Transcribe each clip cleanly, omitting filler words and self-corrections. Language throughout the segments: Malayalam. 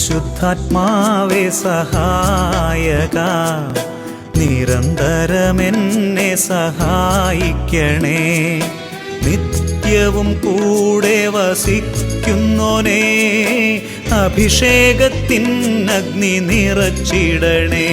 പരിശുദ്ധാത്മാവേ സഹായക, നിരന്തരമെന്നെ സഹായിക്കണേ. നിത്യവും കൂടെ വസിക്കുന്നോനേ, അഭിഷേകത്തിൻ അഗ്നി നിറച്ചിടണേ.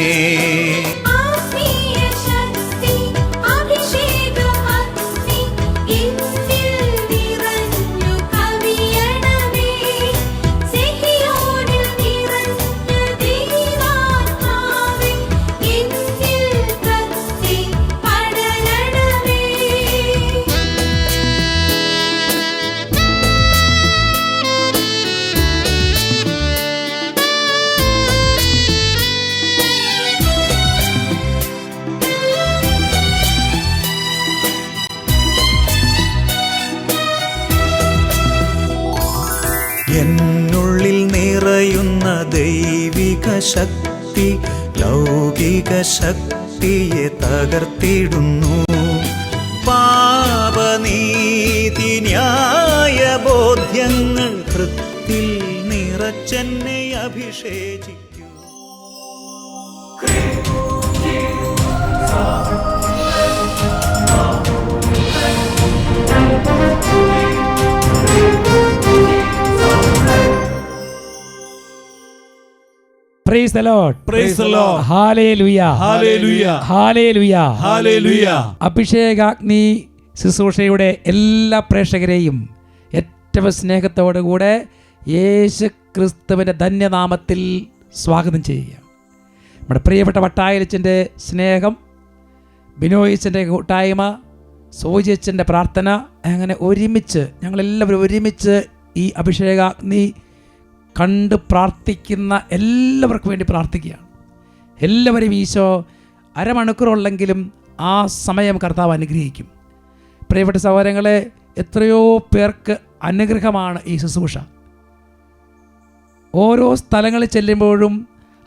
എന്നുള്ളിൽ നിറയുന്ന ദൈവിക ശക്തി ലൗകിക ശക്തിയെ തകർത്തിടുന്നു. പാപനീതി ന്യായ ബോധ്യങ്ങൾ ഹൃത്തിൽ നിറച്ചെന്നെ അഭിഷേചിക്കൂ. Praise the Lord. Praise the Lord. Hallelujah. Hallelujah. Hallelujah. Hallelujah. അഭിഷേകാഗ്നി ശുശ്രൂഷയുടെ എല്ലാ പ്രേക്ഷകരെയും ഏറ്റവും സ്നേഹത്തോടുകൂടെ യേശു ക്രിസ്തുവിൻ്റെ ധന്യനാമത്തിൽ സ്വാഗതം ചെയ്യുക. നമ്മുടെ പ്രിയപ്പെട്ട വട്ടായലിച്ചൻ്റെ സ്നേഹം, ബിനോയിച്ചൻ്റെ കൂട്ടായ്മ, സോജിയച്ചൻ്റെ പ്രാർത്ഥന, അങ്ങനെ ഒരുമിച്ച് ഞങ്ങളെല്ലാവരും ഒരുമിച്ച് ഈ അഭിഷേകാഗ്നി കണ്ട് പ്രാർത്ഥിക്കുന്ന എല്ലാവർക്കും വേണ്ടി പ്രാർത്ഥിക്കുകയാണ്. എല്ലാവരും ഈശോ അരമണിക്കൂറുള്ളെങ്കിലും ആ സമയം കർത്താവ് അനുഗ്രഹിക്കും. പ്രിയപ്പെട്ട സഹോദരങ്ങളെ, എത്രയോ പേർക്ക് അനുഗ്രഹമാണ് ഈ ശുശ്രൂഷ. ഓരോ സ്ഥലങ്ങളിൽ ചെല്ലുമ്പോഴും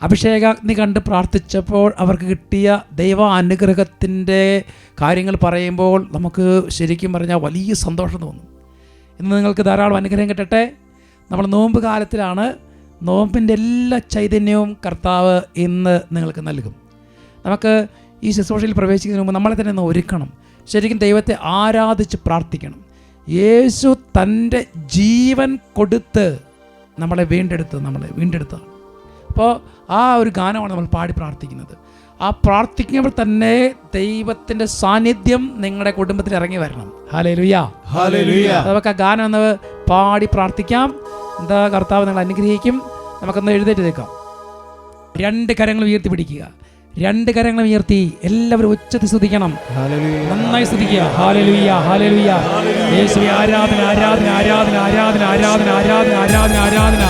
അഭിഷേകാഗ്നി കണ്ട് പ്രാർത്ഥിച്ചപ്പോൾ അവർക്ക് കിട്ടിയ ദൈവ അനുഗ്രഹത്തിൻ്റെ കാര്യങ്ങൾ പറയുമ്പോൾ നമുക്ക് ശരിക്കും പറഞ്ഞാൽ വലിയ സന്തോഷം തോന്നും. ഇന്ന് നിങ്ങൾക്ക് ധാരാളം അനുഗ്രഹം കിട്ടട്ടെ. നമ്മൾ നോമ്പ് കാലത്തിലാണ്. നോമ്പിൻ്റെ എല്ലാ ചൈതന്യവും കർത്താവ് ഇന്ന് നിങ്ങൾക്ക് നൽകും. നമുക്ക് ഈ ശുശ്രൂഷയിൽ പ്രവേശിക്കുന്നതിന് മുമ്പ് നമ്മളെ തന്നെ ഒന്ന് ഒരുക്കണം. ശരിക്കും ദൈവത്തെ ആരാധിച്ച് പ്രാർത്ഥിക്കണം. യേശു തൻ്റെ ജീവൻ കൊടുത്ത് നമ്മളെ വീണ്ടെടുത്തതാണ്. അപ്പോൾ ആ ഒരു ഗാനമാണ് നമ്മൾ പാടി പ്രാർത്ഥിക്കുന്നത്. ആ പ്രാർത്ഥിക്കുമ്പോൾ തന്നെ ദൈവത്തിൻ്റെ സാന്നിധ്യം നിങ്ങളുടെ കുടുംബത്തിൽ ഇറങ്ങി വരണം. ഹല്ലേലൂയ. ഹല്ലേലൂയ. നമുക്ക് ആ ഗാനം ഒന്ന് പാടി പ്രാർത്ഥിക്കാം. എന്താ കർത്താവ് നിങ്ങൾ അനുഗ്രഹിക്കും. നമുക്കൊന്ന് എഴുന്നേറ്റ് നിൽക്കാം. രണ്ട് കരങ്ങൾ ഉയർത്തി പിടിക്കുക. രണ്ട് കരങ്ങൾ ഉയർത്തി എല്ലാവരും ഉച്ചത്തിൽ സ്തുതിക്കണം. നന്നായി സ്തുതിക്കുക. Hallelujah, hallelujah. യേശുവേ ആരാധന, ആരാധന, ആരാധന, ആരാധന, ആരാധന, ആരാധന, ആരാധന, ആരാധന.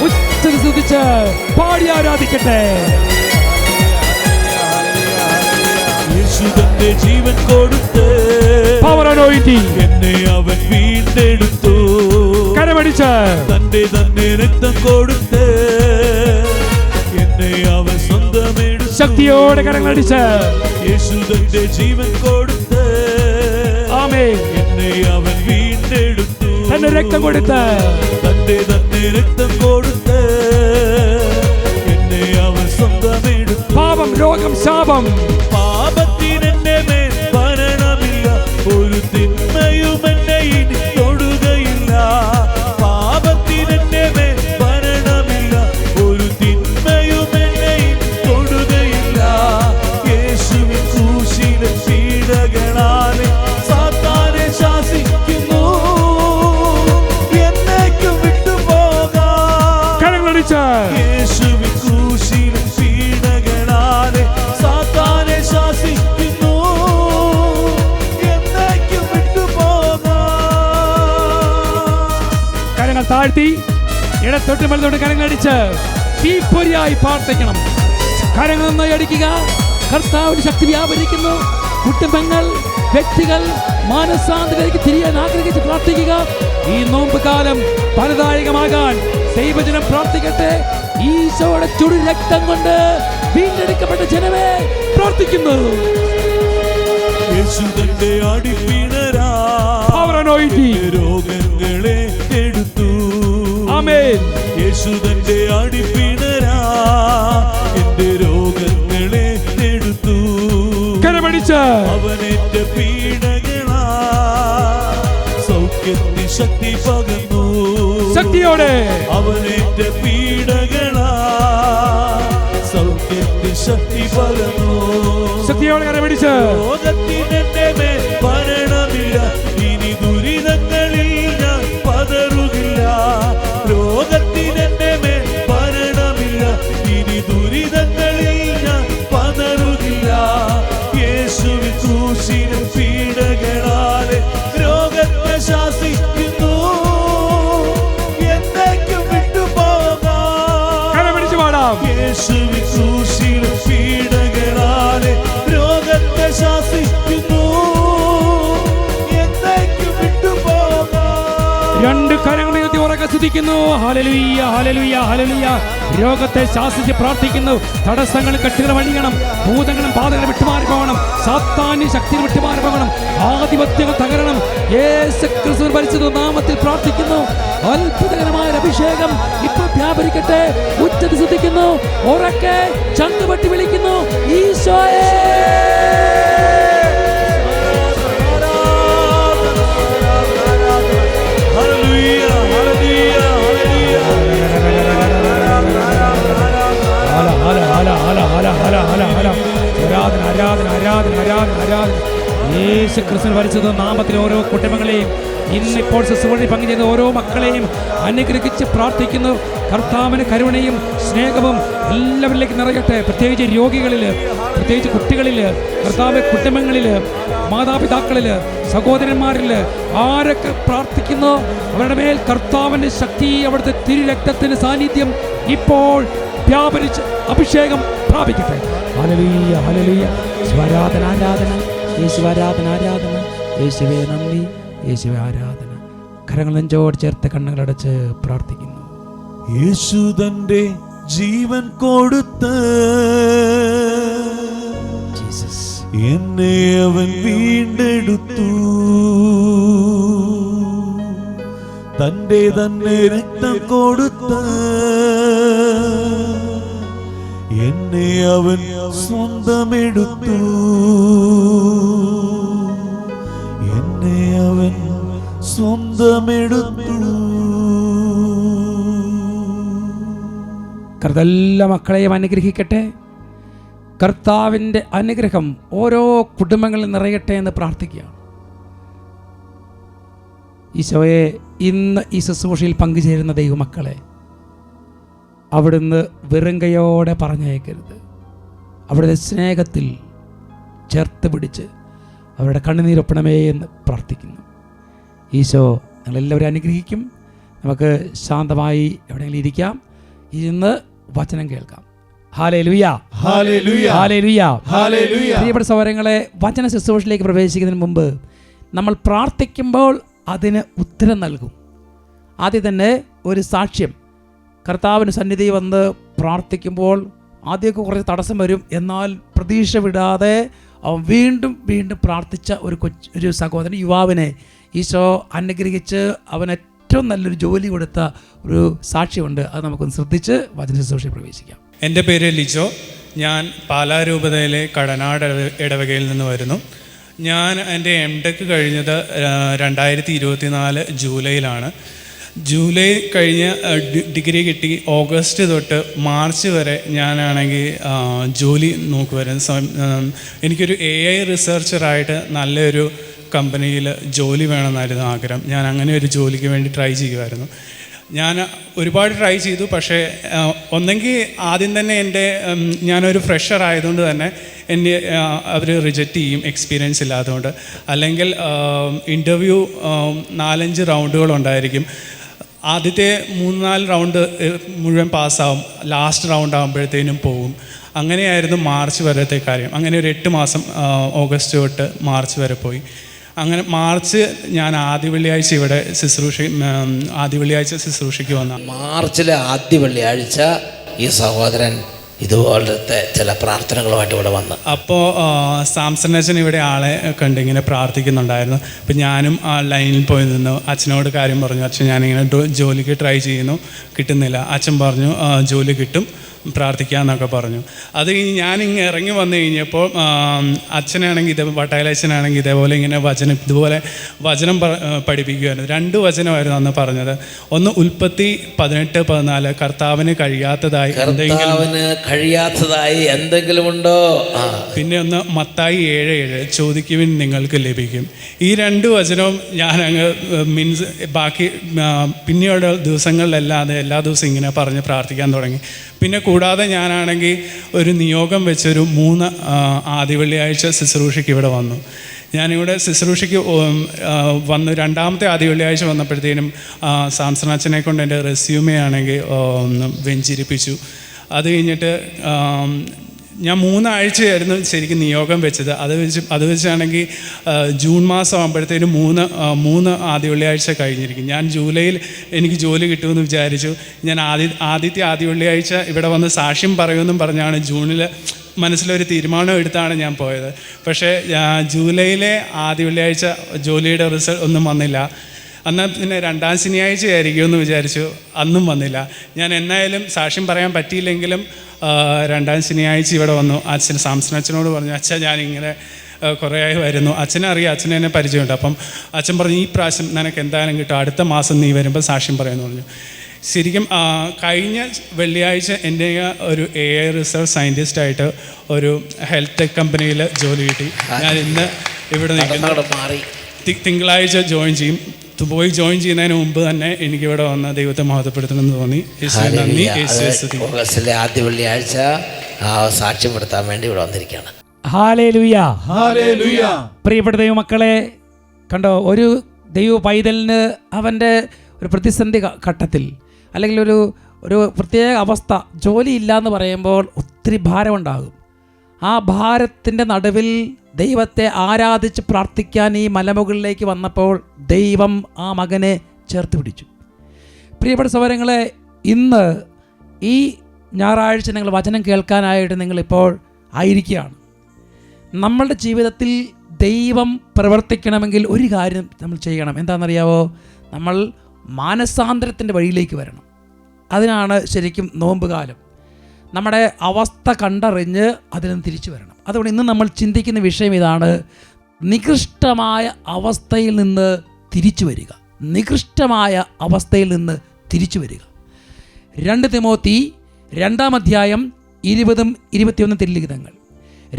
ഉച്ചത്തിൽ സ്തുതിച്ച് പാടി ആരാധിക്കട്ടെ. യേശുവിന്റെ ജീവൻ കൊടുത്ത് പവർ അനോയിന്റിംഗ് എന്നെ അവൻ വീണ്ടെടുത്തു. കരമടിച്ച് തന്റെ തന്നെ രക്തം കൊടുത്ത് എന്നെ അവൻ സ്വന്തമെടുത്തു. ശക്തിയോടെ കരങ്ങളടിച്ച് യേശുവിന്റെ ജീവൻ കൊടുത്ത് ആമേൻ എന്നെ അവൻ വീണ്ടെടുത്തു. തന്റെ രക്തം കൊടുത്ത് തന്റെ തന്നെ രക്തം കൊടുത്ത് എന്നെ അവൻ സ്വന്തമെടുത്തു. പാപം, രോഗം, ശാപം, പാപത്തിനെന്റെ മേൽ ഭരണമില്ല. ഒരു തിന്മയും എന്നെ ഇനി തൊടുകയില്ല. പാപത്തിനെന്റെ മേൽ ഭരണമില്ല. ഒരു തിന്മയും എന്നെ ഇനി തൊടുകയില്ല. യേശുവിൻ ക്രൂശിലെ പീഡകളാലെ സാത്താനെ ശാസിക്കുന്നു. എന്നേക്കും വിട്ടുപോകാം. കരങ്ങളടിച്ച് യേശുവിൻ ക്രൂശിലെ പീഡകളാലെ സാത്താനെ ശാസിക്കുന്നു. എന്നേക്കും വിട്ടുപോകാം. കരങ്ങൾ താഴ്ത്തി ഇടത്തൊട്ട് വലത്തോട്ട് കരങ്ങളടിച്ച് തീപ്പൊരിയായി പ്രാർത്ഥിക്കണം. കരങ്ങൾ നന്നായി അടിക്കുക. കർത്താവിന്റെ ശക്തി വ്യാപരിക്കുന്നു. കുടുംബങ്ങൾ, വ്യക്തികൾ മാനസാന്തരത്തിലേക്ക് തിരിയാൻ ആഗ്രഹിച്ച് പ്രാർത്ഥിക്കുക. ഈ നോമ്പ് കാലം ഫലദായകമാകാൻ ദൈവജനം പ്രാർത്ഥിക്കട്ടെ. ഈശോയുടെ ചുടു രക്തം കൊണ്ട് വീണ്ടെടുക്കപ്പെട്ട ജനമേ പ്രാർത്ഥിക്കുന്നു. യേശുവിന്റെ അടിപ്പിണരാ പവർ അനോയിന്റിംഗ് രോഗങ്ങളെ എടുത്തു. ആമേൻ. യേശു തന്റെ അടിപ്പിണരാ എന്റെ രോഗങ്ങളെ എടുത്തു. കരമടിച്ച് അവനേറ്റ പീഡകളാ സൗഖ്യത്തിൽ ശക്തി പകർന്നു. ശക്തിയോടെ അവനേറ്റ പീഡകളാ സൗഖ്യത്തിൽ ശക്തി പകർന്നു. ശക്തിയോടെ കരമടിച്ച് രോഗത്തിനെന്റെ മേൽ ഭരണമില്ല, ഇനി ദുരിതങ്ങളിൽ ഞാൻ പതറുകില്ല. രോഗത്തിനെന്റെ മേൽ ഭരണമില്ല, ഇനി ദുരിതങ്ങളിൽ ഞാൻ പതറുകില്ല. യേശുവിൻ ക്രൂശിലെ പീഡകളാലെ രോഗത്തെ ശാസിക്കുന്നു. എന്നേക്കും വിട്ടുപോകാം. കരമടിച്ച് പാടാം. യേശുവിൻ ക്രൂശിലെ പീഡകളാലെ രോഗത്തെ ശാസിക്കുന്നു. എന്നേക്കും വിട്ടുപോകാം. രണ്ട് കരങ്ങൾ ഉയർത്തി ഉറക്കെ സ്തുതിക്കുന്നു. Hallelujah, hallelujah, hallelujah. രോഗത്തെ ശാസിച്ച് പ്രാർത്ഥിക്കുന്നു. തടസ്സങ്ങളും കെട്ടുകളും അടിയണം, ഭൂതങ്ങളും പാതകളും വിട്ടുമാറി പോകണം, സാത്താന്യ ശക്തികൾ വിട്ടുമാറി പോകണം, ആധിപത്യങ്ങൾ തകരണം. യേശുക്രിസ്തുവിൻ പരിശുദ്ധ നാമത്തിൽ പ്രാർത്ഥിക്കുന്നു. അത്ഭുതകരമായ അഭിഷേകം ഇപ്പോൾ വ്യാപരിക്കട്ടെ. ഉച്ചത്തിൽ സ്തുതിക്കുന്നു, ഉറക്കെ ചങ്കുപട്ടി വിളിക്കുന്നു, ഈശോയേ. Hallelujah, hallelujah, hallelujah. Hala Hala Hala Hala Hala Hala Hala Hala. ആരാധന ആരാധന ആരാധന ആരാധന ആരാധന. യേശുക്രിസ്തുവിൻ പരിശുദ്ധ നാമത്തിൽ ഓരോ കുടുംബങ്ങളെയും ഇന്നിപ്പോൾ ശുശ്രൂഷയിൽ പങ്കുചെയ്ത ഓരോ മക്കളെയും അനുഗ്രഹിച്ച് പ്രാർത്ഥിക്കുന്നു. കർത്താവിന് കരുണയും സ്നേഹവും എല്ലാവരിലേക്ക് നിറയട്ടെ. പ്രത്യേകിച്ച് രോഗികളിൽ, പ്രത്യേകിച്ച് കുട്ടികളിൽ, കർത്താവ് കുടുംബങ്ങളിൽ, മാതാപിതാക്കളിൽ, സഹോദരന്മാരിൽ ആരൊക്കെ പ്രാർത്ഥിക്കുന്നു അവരുടെ മേൽ കർത്താവിൻ്റെ ശക്തി, അവിടുത്തെ തിരുരക്തത്തിൻ്റെ സാന്നിധ്യം ഇപ്പോൾ വ്യാപരിച്ച് അഭിഷേകം പ്രാപിക്കട്ടെ. Hallelujah, hallelujah. ആരാധന ആരാധന, യേശുവേ ആരാധന ആരാധന, യേശുവേ നന്ദി, യേശുവേ ആരാധന. കരങ്ങൾ നെഞ്ചോട് ചേർത്ത് കണ്ണുകളടച്ച് പ്രാർത്ഥിക്കുന്നു. യേശു തന്റെ ജീവൻ കൊടുത്ത് ജീസസ്. എന്നെ അവൻ വീണ്ടെടുത്തു. തന്റെ തന്നെ രക്തം കൊടുത്ത് എന്നെ അവൻ സ്വന്തമെടുത്തു. എന്നെ അവൻ സ്വന്തമെടുത്തു. എല്ലാ മക്കളെയും അനുഗ്രഹിക്കട്ടെ. കർത്താവിൻ്റെ അനുഗ്രഹം ഓരോ കുടുംബങ്ങളിൽ നിറയട്ടെ എന്ന് പ്രാർത്ഥിക്കുകയാണ്. ഈശോയെ, ഇന്ന് ഈ ശുശ്രൂഷയിൽ പങ്കുചേരുന്ന ദൈവമക്കളെ അവിടുന്ന് വെറുങ്കയോടെ പറഞ്ഞയക്കരുത്. അവിടുത്തെ സ്നേഹത്തിൽ ചേർത്ത് പിടിച്ച് അവരുടെ കണ്ണുനീരൊപ്പണമേ എന്ന് പ്രാർത്ഥിക്കുന്നു. ഈശോ ഞങ്ങളെല്ലാവരും അനുഗ്രഹിക്കും. നമുക്ക് ശാന്തമായി എവിടെയെങ്കിലും ഇരിക്കാം, ഇരുന്ന് വചനം കേൾക്കാം. Hallelujah, hallelujah, hallelujah, hallelujah. പ്രിയപ്പെട്ട സഹോദരങ്ങളെ, വചന ശുശ്രൂഷയിലേക്ക് പ്രവേശിക്കുന്നതിന് മുമ്പ് നമ്മൾ പ്രാർത്ഥിക്കുമ്പോൾ അതിന് ഉത്തരം നൽകും. ആദ്യം തന്നെ ഒരു സാക്ഷ്യം. കർത്താവിന് സന്നിധി വന്ന് പ്രാർത്ഥിക്കുമ്പോൾ ആദ്യമൊക്കെ കുറച്ച് തടസ്സം വരും, എന്നാൽ പ്രതീക്ഷ വിടാതെ അവൻ വീണ്ടും വീണ്ടും പ്രാർത്ഥിച്ച ഒരു സഹോദരൻ, യുവാവിനെ ഈശോ അനുഗ്രഹിച്ച് അവൻ ഏറ്റവും നല്ലൊരു ജോലി കൊടുത്ത ഒരു സാക്ഷ്യമുണ്ട്. അത് നമുക്കൊന്ന് ശ്രദ്ധിച്ച് വചന ശുശ്രൂഷയിൽ പ്രവേശിക്കാം. എൻ്റെ പേര് ലിജോ. ഞാൻ പാലാരൂപതയിലെ കടനാട് ഇടവകയിൽ നിന്ന് വരുന്നു. ഞാൻ എൻ്റെ എംടെക് കഴിഞ്ഞത് 2024 ജൂലൈയിലാണ്. ജൂലൈ കഴിഞ്ഞ് ഡിഗ്രി കിട്ടി. ഓഗസ്റ്റ് തൊട്ട് മാർച്ച് വരെ ഞാനാണെങ്കിൽ ജോലി നോക്കുമായിരുന്നു. എനിക്കൊരു AI റിസർച്ചറായിട്ട് നല്ലൊരു കമ്പനിയിൽ ജോലി വേണമെന്നായിരുന്നു ആഗ്രഹം. ഞാൻ അങ്ങനെ ഒരു ജോലിക്ക് വേണ്ടി ട്രൈ ചെയ്യുമായിരുന്നു. ഞാൻ ഒരുപാട് ട്രൈ ചെയ്തു. പക്ഷേ ഒന്നെങ്കിൽ ആദ്യം തന്നെ ഞാനൊരു ഫ്രഷർ ആയതുകൊണ്ട് തന്നെ എന്നെ അവർ റിജക്റ്റ് ചെയ്യും, എക്സ്പീരിയൻസ് ഇല്ലാത്തതുകൊണ്ട്. അല്ലെങ്കിൽ ഇൻ്റർവ്യൂ 4-5 റൗണ്ടുകളുണ്ടായിരിക്കും. ആദ്യത്തെ 3-4 റൗണ്ട് മുഴുവൻ പാസ്സാവും, ലാസ്റ്റ് റൗണ്ട് ആകുമ്പോഴത്തേനും പോകും. അങ്ങനെയായിരുന്നു മാർച്ച് വരത്തെ കാര്യം. അങ്ങനെ ഒരു 8 മാസം ഓഗസ്റ്റ് തൊട്ട് മാർച്ച് വരെ പോയി. അങ്ങനെ മാർച്ച് ഞാൻ ആദ്യ വെള്ളിയാഴ്ച ഇവിടെ ശുശ്രൂഷയ്ക്ക് വന്ന. മാർച്ചിലെ ആദ്യ വെള്ളിയാഴ്ച ഈ സഹോദരൻ ഇതുപോലത്തെ ചില പ്രാർത്ഥനകളുമായിട്ട് ഇവിടെ വന്ന്. അപ്പോൾ സാംസൺ അച്ഛൻ ഇവിടെ ആളെ കണ്ട് ഇങ്ങനെ പ്രാർത്ഥിക്കുന്നുണ്ടായിരുന്നു. അപ്പം ഞാനും ആ ലൈനിൽ പോയി നിന്നു. അച്ഛനോട് കാര്യം പറഞ്ഞു. അച്ഛൻ ഞാനിങ്ങനെ ജോലിക്ക് ട്രൈ ചെയ്യുന്നു, കിട്ടുന്നില്ല. അച്ഛൻ പറഞ്ഞു ജോലി കിട്ടും, പ്രാർത്ഥിക്കാമെന്നൊക്കെ പറഞ്ഞു. അത് കഴിഞ്ഞ് ഞാനിങ്ങനെ ഇറങ്ങി വന്നു കഴിഞ്ഞപ്പോൾ അച്ഛനാണെങ്കിൽ വട്ടായലച്ഛനാണെങ്കിൽ ഇതേപോലെ ഇങ്ങനെ ഇതുപോലെ വചനം പഠിപ്പിക്കുമായിരുന്നു. 2 വചനമായിരുന്നു അന്ന് പറഞ്ഞത്. ഒന്ന് ഉൽപ്പത്തി 18:14, കർത്താവിന് കഴിയാത്തതായി എന്തെങ്കിലും ഉണ്ടോ. പിന്നെ ഒന്ന് മത്തായി 7:7, ചോദിക്കുവിൻ നിങ്ങൾക്ക് ലഭിക്കും. ഈ 2 വചനവും ഞാനങ്ങ് മീൻസ് ബാക്കി പിന്നെയുള്ള ദിവസങ്ങളിലല്ലാതെ എല്ലാ ദിവസവും ഇങ്ങനെ പറഞ്ഞ് പ്രാർത്ഥിക്കാൻ തുടങ്ങി. പിന്നെ കൂടാതെ ഞാനാണെങ്കിൽ ഒരു നിയോഗം വെച്ചൊരു 3 ആദ്യ വെള്ളിയാഴ്ച ശുശ്രൂഷയ്ക്ക് ഇവിടെ വന്നു. ഞാനിവിടെ ശുശ്രൂഷയ്ക്ക് വന്നു. 2ാമത്തെ ആദ്യ വെള്ളിയാഴ്ച വന്നപ്പോഴത്തേനും സാംസൺ അച്ഛനെ കൊണ്ട് എൻ്റെ റെസ്യൂമേ ആണെങ്കിൽ വെഞ്ചിരിപ്പിച്ചു. അത് കഴിഞ്ഞിട്ട് ഞാൻ 3 ആഴ്ചയായിരുന്നു ശരിക്കും നിയോഗം വെച്ചത്. അത് വെച്ചാണെങ്കിൽ ജൂൺ മാസം ആകുമ്പോഴത്തേനും 3 ആദ്യ വെള്ളിയാഴ്ച കഴിഞ്ഞിരിക്കും. ഞാൻ ജൂലൈയിൽ എനിക്ക് ജോലി കിട്ടുമെന്ന് വിചാരിച്ചു. ഞാൻ ആദ്യത്തെ ആദ്യ വെള്ളിയാഴ്ച ഇവിടെ വന്ന് സാക്ഷ്യം പറയുമെന്നും പറഞ്ഞാണ് ജൂണിൽ മനസ്സിലൊരു തീരുമാനം എടുത്താണ് ഞാൻ പോയത്. പക്ഷേ ജൂലൈയിലെ ആദ്യ വെള്ളിയാഴ്ച ജോലിയുടെ റിസൾട്ട് ഒന്നും വന്നില്ല. എന്നാൽ പിന്നെ 2ാം ശനിയാഴ്ചയായിരിക്കുമെന്ന് വിചാരിച്ചു, അന്നും വന്നില്ല. ഞാൻ എന്നായാലും സാക്ഷ്യം പറയാൻ പറ്റിയില്ലെങ്കിലും 2ാം ശനിയാഴ്ച ഇവിടെ വന്നു. അച്ഛൻ സാംസൺ അച്ഛനോട് പറഞ്ഞു, അച്ഛാ ഞാനിങ്ങനെ കുറേ ആയി വരുന്നു. അച്ഛനെ അറിയാം, അച്ഛനെ എന്നെ പരിചയമുണ്ട്. അപ്പം അച്ഛൻ പറഞ്ഞു, ഈ പ്രാവശ്യം നിനക്ക് എന്തായാലും കിട്ടും, അടുത്ത മാസം നീ വരുമ്പോൾ സാക്ഷ്യം പറയുമെന്ന് പറഞ്ഞു. ശരിക്കും കഴിഞ്ഞ വെള്ളിയാഴ്ച എൻ്റെ ഒരു AI റിസർച്ച് സയൻറ്റിസ്റ്റായിട്ട് ഒരു ഹെൽത്ത് ടെക് കമ്പനിയിൽ ജോലി കിട്ടി. ഞാൻ ഇന്ന് ഇവിടെ നിൽക്കുന്നു. തിങ്കളാഴ്ച ജോയിൻ ചെയ്യും. പോയി ജോയിൻ ചെയ്യുന്നതിന് മുമ്പ് തന്നെ എനിക്കിവിടെ വന്ന് ദൈവത്തെ മഹത്വപ്പെടുത്തണമെന്ന് തോന്നി. നന്ദി. ഓഗസ്റ്റിലെ ആദ്യ വെള്ളിയാഴ്ച സാക്ഷ്യപ്പെടുത്താൻ വേണ്ടി ഇവിടെ വന്നിരിക്കുകയാണ്. Hallelujah, hallelujah. പ്രിയപ്പെട്ട ദൈവമക്കളെ, കണ്ടോ, ഒരു ദൈവ പൈതലിന് അവൻ്റെ ഒരു പ്രതിസന്ധി ഘട്ടത്തിൽ അല്ലെങ്കിൽ ഒരു പ്രത്യേക അവസ്ഥ, ജോലി ഇല്ല എന്ന് പറയുമ്പോൾ ഒത്തിരി ഭാരമുണ്ടാകും. ആ ഭാരത്തിൻ്റെ നടുവിൽ ദൈവത്തെ ആരാധിച്ച് പ്രാർത്ഥിക്കാൻ ഈ മലമുകളിലേക്ക് വന്നപ്പോൾ ദൈവം ആ മകനെ ചേർത്ത് പിടിച്ചു. പ്രിയപ്പെട്ട സഹോദരങ്ങളെ, ഇന്ന് ഈ ഞായറാഴ്ച നിങ്ങൾ വചനം കേൾക്കാനായിട്ട് നിങ്ങളിപ്പോൾ ആയിരിക്കുകയാണ്. നമ്മളുടെ ജീവിതത്തിൽ ദൈവം പ്രവർത്തിക്കണമെങ്കിൽ ഒരു കാര്യം നമ്മൾ ചെയ്യണം. എന്താണെന്നറിയാവോ? നമ്മൾ മാനസാന്തരത്തിൻ്റെ വഴിയിലേക്ക് വരണം. അതിനാണ് ശരിക്കും നോമ്പ് കാലം. നമ്മുടെ അവസ്ഥ കണ്ടറിഞ്ഞ് അതിൽ നിന്ന് തിരിച്ചു വരണം. അതുകൊണ്ട് ഇന്ന് നമ്മൾ ചിന്തിക്കുന്ന വിഷയം ഇതാണ്: നികൃഷ്ടമായ അവസ്ഥയിൽ നിന്ന് തിരിച്ചു വരിക. നികൃഷ്ടമായ അവസ്ഥയിൽ നിന്ന് തിരിച്ചു വരിക. 2 തിമോത്തി 2-ാം അധ്യായം 20-21 തിരുലിഖിതങ്ങൾ.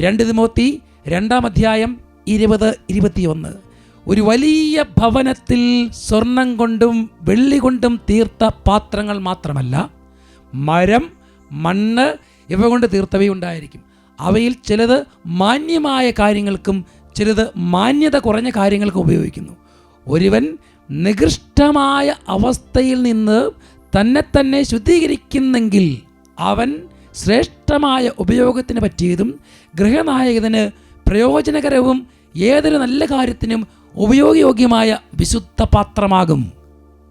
2 തിമോത്തി 2-ാം അധ്യായം 20-21. ഒരു വലിയ ഭവനത്തിൽ സ്വർണം കൊണ്ടും വെള്ളി കൊണ്ടും തീർത്ത പാത്രങ്ങൾ മാത്രമല്ല, മരം, മണ്ണ് ഇവ കൊണ്ട് തീർത്തവയുണ്ടായിരിക്കും. അവയിൽ ചിലത് മാന്യമായ കാര്യങ്ങൾക്കും ചിലത് മാന്യത കുറഞ്ഞ കാര്യങ്ങൾക്കും ഉപയോഗിക്കുന്നു. ഒരുവൻ നികൃഷ്ടമായ അവസ്ഥയിൽ നിന്ന് തന്നെ ശുദ്ധീകരിക്കുന്നെങ്കിൽ അവൻ ശ്രേഷ്ഠമായ ഉപയോഗത്തിന് പറ്റിയതും ഗൃഹനായകന് പ്രയോജനകരവും ഏതൊരു നല്ല കാര്യത്തിനും ഉപയോഗയോഗ്യമായ വിശുദ്ധ പാത്രമാകും.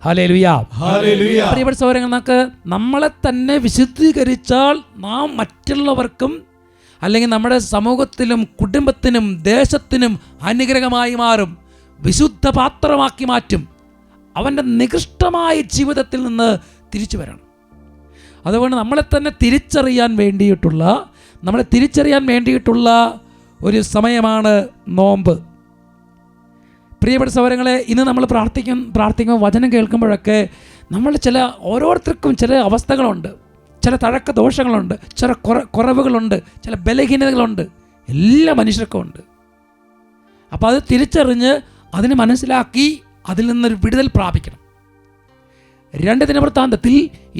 Hallelujah, hallelujah. പ്രിയപ്പെട്ട സഹോദരങ്ങൾ, നമുക്ക് നമ്മളെ തന്നെ വിശുദ്ധീകരിച്ചാൽ നാം മറ്റുള്ളവർക്കും അല്ലെങ്കിൽ നമ്മുടെ സമൂഹത്തിലും കുടുംബത്തിനും ദേശത്തിനും അനുഗ്രഹമായി മാറും, വിശുദ്ധ പാത്രമാക്കി മാറ്റും. അവൻ്റെ നികൃഷ്ടമായ ജീവിതത്തിൽ നിന്ന് തിരിച്ചു വരണം. അതുകൊണ്ട് നമ്മളെ തന്നെ തിരിച്ചറിയാൻ വേണ്ടിയിട്ടുള്ള ഒരു സമയമാണ് നോമ്പ്. പ്രിയപ്പെട്ട സഹോദരങ്ങളെ, ഇന്ന് നമ്മൾ പ്രാർത്ഥിക്കുമ്പോൾ വചനം കേൾക്കുമ്പോഴൊക്കെ നമ്മൾ ഓരോരുത്തർക്കും ചില അവസ്ഥകളുണ്ട്, ചില തഴക്ക ദോഷങ്ങളുണ്ട്, ചില കുറവുകളുണ്ട്, ചില ബലഹീനതകളുണ്ട്. എല്ലാ മനുഷ്യർക്കും ഉണ്ട്. അപ്പോൾ അത് തിരിച്ചറിഞ്ഞ് അതിനെ മനസ്സിലാക്കി അതിൽ നിന്നൊരു വിടുതൽ പ്രാപിക്കണം. 2 ദിനവൃത്താന്തത്തിൽ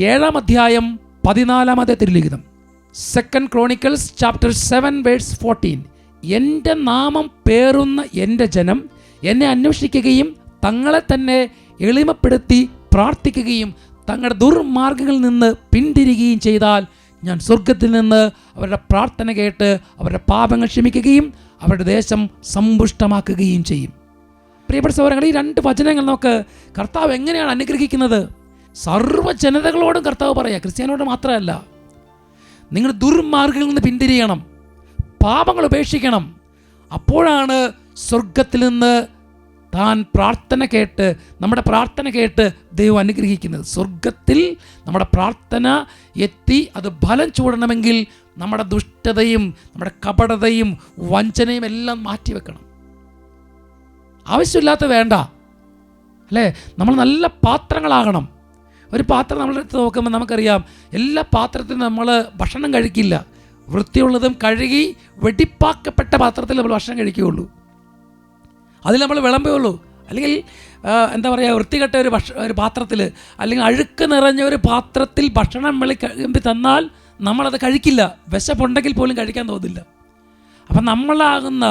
7-ാം അധ്യായം 14-ാമത്തെ തിരുലിഖിതം, 2 Chronicles chapter 7 verse 14. എൻ്റെ നാമം പേറുന്ന എൻ്റെ ജനം എന്നെ അന്വേഷിക്കുകയും തങ്ങളെ തന്നെ എളിമപ്പെടുത്തി പ്രാർത്ഥിക്കുകയും തങ്ങളുടെ ദുർമാർഗ്ഗങ്ങളിൽ നിന്ന് പിന്തിരികുകയും ചെയ്താൽ ഞാൻ സ്വർഗത്തിൽ നിന്ന് അവരുടെ പ്രാർത്ഥന കേട്ട് അവരുടെ പാപങ്ങൾ ക്ഷമിക്കുകയും അവരുടെ ദേശം സമ്പുഷ്ടമാക്കുകയും ചെയ്യും. പ്രിയപ്പെട്ട സഹോദരങ്ങളെ, ഈ 2 വചനങ്ങൾ നമുക്ക് കർത്താവ് എങ്ങനെയാണ് അനുഗ്രഹിക്കുന്നത്? സർവ്വജനതകളോടും കർത്താവ് പറയാം, ക്രിസ്ത്യാനിയോട് മാത്രമല്ല. നിങ്ങൾ ദുർമാർഗ്ഗങ്ങളിൽ നിന്ന് പിന്തിരിയണം, പാപങ്ങൾ ഉപേക്ഷിക്കണം. അപ്പോഴാണ് സ്വർഗത്തിൽ നിന്ന് താൻ പ്രാർത്ഥന കേട്ട്, നമ്മുടെ പ്രാർത്ഥന കേട്ട് ദൈവം അനുഗ്രഹിക്കുന്നത്. സ്വർഗത്തിൽ നമ്മുടെ പ്രാർത്ഥന എത്തി അത് ഫലം ചൂടണമെങ്കിൽ നമ്മുടെ ദുഷ്ടതയും നമ്മുടെ കപടതയും വഞ്ചനയും എല്ലാം മാറ്റിവെക്കണം. ആവശ്യമില്ലാത്ത വേണ്ട, അല്ലേ? നമ്മൾ നല്ല പാത്രങ്ങളാകണം. ഒരു പാത്രം നമ്മളെടുത്ത് നോക്കുമ്പോൾ നമുക്കറിയാം, എല്ലാ പാത്രത്തിലും നമ്മൾ ഭക്ഷണം കഴിക്കില്ല. വൃത്തിയുള്ളതും കഴുകി വെടിപ്പാക്കപ്പെട്ട പാത്രത്തിൽ നമ്മൾ ഭക്ഷണം കഴിക്കുകയുള്ളൂ, അതിൽ നമ്മൾ വിളമ്പുകയുള്ളൂ. അല്ലെങ്കിൽ എന്താ പറയുക, വൃത്തികെട്ട ഒരു പാത്രത്തിൽ അല്ലെങ്കിൽ അഴുക്ക് നിറഞ്ഞ ഒരു പാത്രത്തിൽ ഭക്ഷണം വിളമ്പി തന്നാൽ നമ്മളത് കഴിക്കില്ല. വിശപ്പുണ്ടെങ്കിൽ പോലും കഴിക്കാൻ തോന്നില്ല. അപ്പം നമ്മളാകുന്ന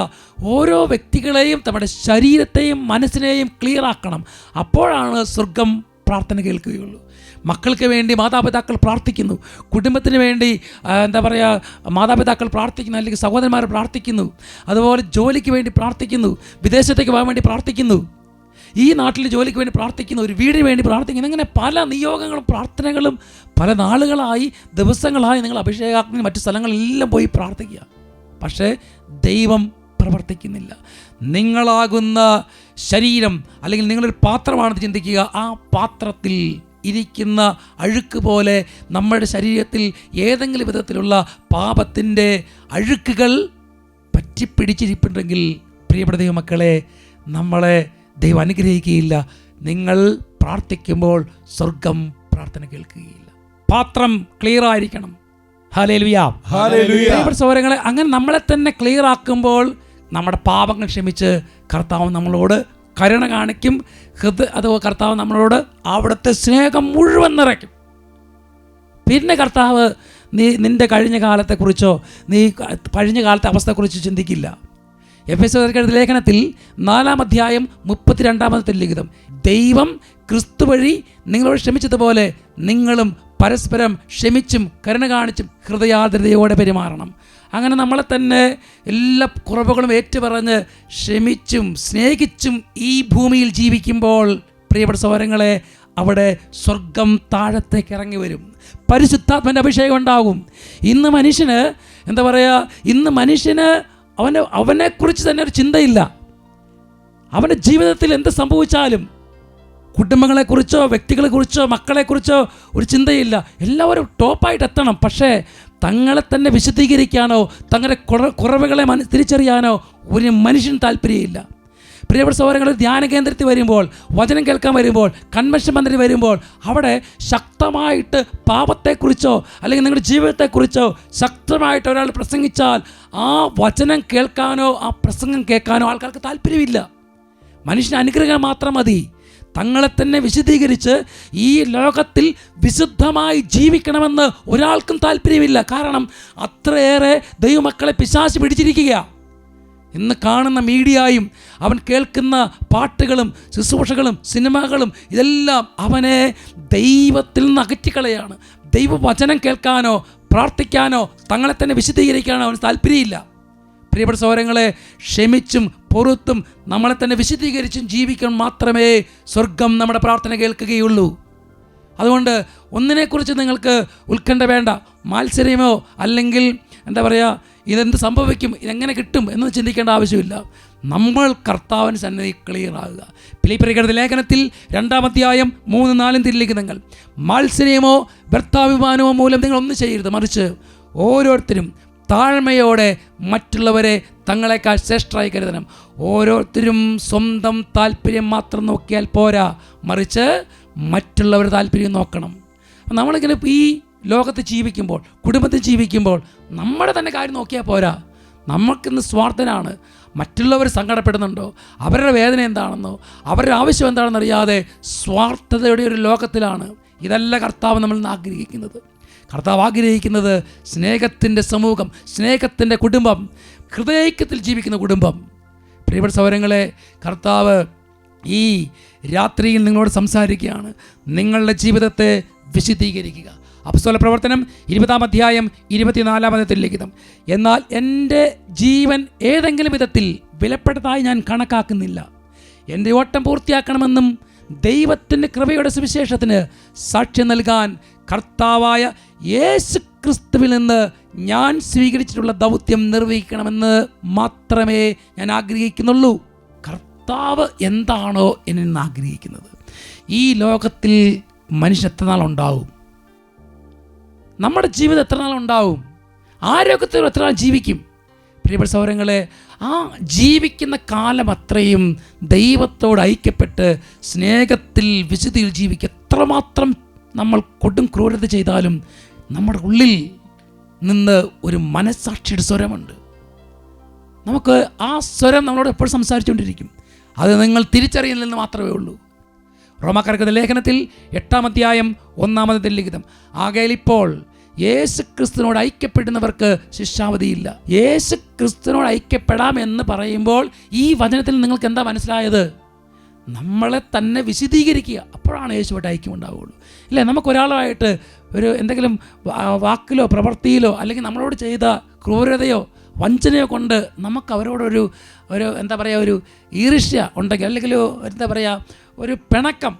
ഓരോ വ്യക്തികളെയും നമ്മുടെ ശരീരത്തെയും മനസ്സിനെയും ക്ലിയർ ആക്കണം. അപ്പോഴാണ് സ്വർഗം പ്രാർത്ഥന കേൾക്കുകയുള്ളൂ. മക്കൾക്ക് വേണ്ടി മാതാപിതാക്കൾ പ്രാർത്ഥിക്കുന്നു, കുടുംബത്തിന് വേണ്ടി എന്താ പറയുക മാതാപിതാക്കൾ പ്രാർത്ഥിക്കുന്നു, അല്ലെങ്കിൽ സഹോദരന്മാർ പ്രാർത്ഥിക്കുന്നു, അതുപോലെ ജോലിക്ക് വേണ്ടി പ്രാർത്ഥിക്കുന്നു, വിദേശത്തേക്ക് പോകാൻ വേണ്ടി പ്രാർത്ഥിക്കുന്നു, ഈ നാട്ടിൽ ജോലിക്ക് വേണ്ടി പ്രാർത്ഥിക്കുന്നു, ഒരു വീടിന് വേണ്ടി പ്രാർത്ഥിക്കുന്നു. ഇങ്ങനെ പല നിയോഗങ്ങളും പ്രാർത്ഥനകളും പല നാളുകളായി ദിവസങ്ങളായി നിങ്ങൾ അഭിഷേകാഗ്നി മറ്റു സ്ഥലങ്ങളിലെല്ലാം പോയി പ്രാർത്ഥിക്കുക. പക്ഷേ ദൈവം പ്രവർത്തിക്കുന്നില്ല. നിങ്ങളാകുന്ന ശരീരം അല്ലെങ്കിൽ നിങ്ങളൊരു പാത്രമാണെന്ന് ചിന്തിക്കുക. ആ പാത്രത്തിൽ ഇരിക്കുന്ന അഴുക്ക് പോലെ നമ്മുടെ ശരീരത്തിൽ ഏതെങ്കിലും വിധത്തിലുള്ള പാപത്തിൻ്റെ അഴുക്കുകൾ പറ്റിപ്പിടിച്ചിരിപ്പുണ്ടെങ്കിൽ പ്രിയപ്പെട്ട ദൈവമക്കളെ, നമ്മളെ ദൈവം അനുഗ്രഹിക്കുകയില്ല. നിങ്ങൾ പ്രാർത്ഥിക്കുമ്പോൾ സ്വർഗം പ്രാർത്ഥന കേൾക്കുകയില്ല. പാത്രം ക്ലിയർ ആയിരിക്കണം. Hallelujah, hallelujah. പ്രിയപ്പെട്ട സഹോദരങ്ങളെ, അങ്ങനെ നമ്മളെ തന്നെ ക്ലിയർ ആക്കുമ്പോൾ നമ്മുടെ പാപങ്ങൾ ക്ഷമിച്ച് കർത്താവ് നമ്മളോട് കരുണ കാണിക്കും. കർത്താവ് നമ്മളോട് അവിടുത്തെ സ്നേഹം മുഴുവൻ നിറയ്ക്കും. പിന്നെ കർത്താവ് നിൻ്റെ കഴിഞ്ഞ കാലത്തെക്കുറിച്ചോ നീ കഴിഞ്ഞ കാലത്തെ അവസ്ഥയെക്കുറിച്ച് ചിന്തിക്കില്ല. എഫെസ്യർക്കെഴുതിയ ലേഖനത്തിൽ 4-ാം അധ്യായം 32-ാമത്തെ ലിഖിതം, ദൈവം ക്രിസ്തു വഴി നിങ്ങളോട് ക്ഷമിച്ചതുപോലെ നിങ്ങളും പരസ്പരം ക്ഷമിച്ചും കരുണ കാണിച്ചും ഹൃദയാർദ്രതയോടെ പെരുമാറണം. അങ്ങനെ നമ്മളെ തന്നെ എല്ലാ കുറവുകളും ഏറ്റുപറഞ്ഞ് ക്ഷമിച്ചും സ്നേഹിച്ചും ഈ ഭൂമിയിൽ ജീവിക്കുമ്പോൾ പ്രിയപ്പെട്ട സഹോദരങ്ങളെ, അവിടെ സ്വർഗം താഴത്തേക്ക് ഇറങ്ങി വരും. പരിശുദ്ധാത്മൻ്റെ അഭിഷേകം ഉണ്ടാകും. ഇന്ന് മനുഷ്യന് എന്താ പറയുക, ഇന്ന് മനുഷ്യന് അവനെക്കുറിച്ച് തന്നെ ഒരു ചിന്തയില്ല. അവൻ്റെ ജീവിതത്തിൽ എന്ത് സംഭവിച്ചാലും കുടുംബങ്ങളെക്കുറിച്ചോ വ്യക്തികളെക്കുറിച്ചോ മക്കളെക്കുറിച്ചോ ഒരു ചിന്തയില്ല. എല്ലാവരും ടോപ്പായിട്ട് എത്തണം. പക്ഷേ തങ്ങളെ തന്നെ വിശദീകരിക്കാനോ തങ്ങളുടെ കുറവുകളെ തിരിച്ചറിയാനോ ഒരു മനുഷ്യന് താല്പര്യമില്ല. പ്രിയപ്പെട്ട സഹോദരങ്ങൾ, ധ്യാന കേന്ദ്രത്തിൽ വരുമ്പോൾ, വചനം കേൾക്കാൻ വരുമ്പോൾ, കൺവെൻഷൻ മന്ദിരത്തിൽ വരുമ്പോൾ അവിടെ ശക്തമായിട്ട് പാപത്തെക്കുറിച്ചോ അല്ലെങ്കിൽ നിങ്ങളുടെ ജീവിതത്തെക്കുറിച്ചോ ശക്തമായിട്ട് ഒരാൾ പ്രസംഗിച്ചാൽ ആ വചനം കേൾക്കാനോ ആ പ്രസംഗം കേൾക്കാനോ ആൾക്കാർക്ക് താല്പര്യമില്ല. മനുഷ്യന് അനുഗ്രഹം മാത്രം മതി. തങ്ങളെ തന്നെ വിശദീകരിച്ച് ഈ ലോകത്തിൽ വിശുദ്ധമായി ജീവിക്കണമെന്ന് ഒരാൾക്കും താല്പര്യമില്ല. കാരണം അത്രയേറെ ദൈവമക്കളെ പിശാച് പിടിച്ചിരിക്കുകയാണ്. ഇന്ന് കാണുന്ന മീഡിയയും അവൻ കേൾക്കുന്ന പാട്ടുകളും ശുശ്രൂഷകളും സിനിമകളും ഇതെല്ലാം അവനെ ദൈവത്തിൽ നിന്ന് അകറ്റിക്കളയാണ്. ദൈവവചനം കേൾക്കാനോ പ്രാർത്ഥിക്കാനോ തങ്ങളെ തന്നെ വിശദീകരിക്കാനോ അവന് താല്പര്യമില്ല. പ്രിയപ്പെട്ട സഹോദരങ്ങളെ, ക്ഷമിച്ചും പൊറുത്തും നമ്മളെ തന്നെ വിശദീകരിച്ചും ജീവിക്കാൻ മാത്രമേ സ്വർഗം നമ്മുടെ പ്രാർത്ഥന കേൾക്കുകയുള്ളൂ. അതുകൊണ്ട് ഒന്നിനെക്കുറിച്ച് നിങ്ങൾക്ക് ഉത്കണ്ഠ വേണ്ട. മാത്സര്യമോ അല്ലെങ്കിൽ എന്താ പറയുക, ഇതെന്ത് സംഭവിക്കും, ഇതെങ്ങനെ കിട്ടും എന്ന് ചിന്തിക്കേണ്ട ആവശ്യമില്ല. നമ്മൾ കർത്താവിന് സന്നിധി ക്ലിയർ ആകുക. ഫിലിപ്പിയർക്കെഴുതിയ ലേഖനത്തിൽ 2-ാം അധ്യായം 3-4 തിരുലിഖിതങ്ങൾ, മാത്സര്യമോ വ്യർത്ഥാഭിമാനമോ മൂലം നിങ്ങൾ ഒന്നും ചെയ്യരുത്, മറിച്ച് ഓരോരുത്തരും താഴ്മയോടെ മറ്റുള്ളവരെ തങ്ങളെക്കാൾ ശ്രേഷ്ഠരായി കരുതണം. ഓരോരുത്തരും സ്വന്തം താല്പര്യം മാത്രം നോക്കിയാൽ പോരാ, മറിച്ച് മറ്റുള്ളവരുടെ താല്പര്യം നോക്കണം. നമ്മളിങ്ങനെ ഈ ലോകത്ത് ജീവിക്കുമ്പോൾ, കുടുംബത്തിൽ ജീവിക്കുമ്പോൾ നമ്മുടെ തന്നെ കാര്യം നോക്കിയാൽ പോരാ. നമുക്കിന്ന് സ്വാർത്ഥനാണ്. മറ്റുള്ളവർ സങ്കടപ്പെടുന്നുണ്ടോ, അവരുടെ വേദന എന്താണെന്നോ അവരുടെ ആവശ്യം എന്താണെന്ന് അറിയാതെ സ്വാർത്ഥതയുടെ ഒരു ലോകത്തിലാണ്. ഇതല്ല കർത്താവ് നമ്മളിൽ നിന്ന് ആഗ്രഹിക്കുന്നത്. കർത്താവ് ആഗ്രഹിക്കുന്നത് സ്നേഹത്തിൻ്റെ സമൂഹം, സ്നേഹത്തിൻ്റെ കുടുംബം, ഹൃദയത്തിൽ ജീവിക്കുന്ന കുടുംബം. പ്രിയപ്പെട്ട സഹോദരങ്ങളെ, കർത്താവ് ഈ രാത്രിയിൽ നിങ്ങളോട് സംസാരിക്കുകയാണ്. നിങ്ങളുടെ ജീവിതത്തെ വിശദീകരിക്കുക. അപ്പോസ്തല പ്രവർത്തനം 20-ാം അധ്യായം 24-ാമത്തെ ലിഖിതം, എന്നാൽ എൻ്റെ ജീവൻ ഏതെങ്കിലും വിധത്തിൽ വിലപ്പെട്ടതായി ഞാൻ കണക്കാക്കുന്നില്ല. എൻ്റെ ഓട്ടം പൂർത്തിയാക്കണമെന്നും ദൈവത്തിൻ്റെ കൃപയുടെ സുവിശേഷത്തിന് സാക്ഷ്യം നൽകാൻ കർത്താവായ യേശു ക്രിസ്തുവിൽ നിന്ന് ഞാൻ സ്വീകരിച്ചിട്ടുള്ള ദൗത്യം നിർവഹിക്കണമെന്ന് മാത്രമേ ഞാൻ ആഗ്രഹിക്കുന്നുള്ളൂ. കർത്താവ് എന്താണോ എന്നിൽ നിന്ന് ആഗ്രഹിക്കുന്നത്, ഈ ലോകത്തിൽ മനുഷ്യൻ എത്ര നാളുണ്ടാവും? നമ്മുടെ ജീവിതം എത്ര നാളുണ്ടാവും? ആരോഗ്യത്തിൽ എത്ര നാൾ ജീവിക്കും? പ്രിയപ്പെട്ട സഹോദരങ്ങളെ, ആ ജീവിക്കുന്ന കാലം അത്രയും ദൈവത്തോട് ഐക്യപ്പെട്ട് സ്നേഹത്തിൽ വിശുദ്ധിയിൽ ജീവിക്കുക. എത്രമാത്രം നമ്മൾ കൊടും ക്രൂരത ചെയ്താലും നമ്മുടെ ഉള്ളിൽ നിന്ന് ഒരു മനസ്സാക്ഷിയുടെ സ്വരമുണ്ട്. നമുക്ക് ആ സ്വരം നമ്മളോട് എപ്പോഴും സംസാരിച്ചുകൊണ്ടിരിക്കും. അത് നിങ്ങൾ തിരിച്ചറിയുന്നില്ലെന്ന് മാത്രമേ ഉള്ളൂ. റോമാക്കാർക്ക് ലേഖനത്തിൽ 8-ാം അധ്യായം 1-ാമത്തെ ലിഖിതം, ആകയാൽ ഇപ്പോൾ യേശു ക്രിസ്തുവിനോട് ഐക്യപ്പെടുന്നവർക്ക് ശിക്ഷാവധിയില്ല. യേശു ക്രിസ്തുവിനോട് ഐക്യപ്പെടാം എന്ന് പറയുമ്പോൾ ഈ വചനത്തിൽ നിങ്ങൾക്ക് എന്താ മനസ്സിലായത്? നമ്മളെ തന്നെ വിശദീകരിക്കുക. അപ്പോഴാണ് യേശുവായിട്ട് ഐക്യം ഉണ്ടാവുകയുള്ളൂ. ഇല്ലേ, നമുക്കൊരാളായിട്ട് ഒരു എന്തെങ്കിലും വാക്കിലോ പ്രവൃത്തിയിലോ അല്ലെങ്കിൽ നമ്മളോട് ചെയ്ത ക്രൂരതയോ വഞ്ചനയോ കൊണ്ട് നമുക്ക് അവരോടൊരു എന്താ പറയുക, ഒരു ഈർഷ്യ ഉണ്ടെങ്കിൽ, അല്ലെങ്കിൽ എന്താ പറയുക, ഒരു പിണക്കം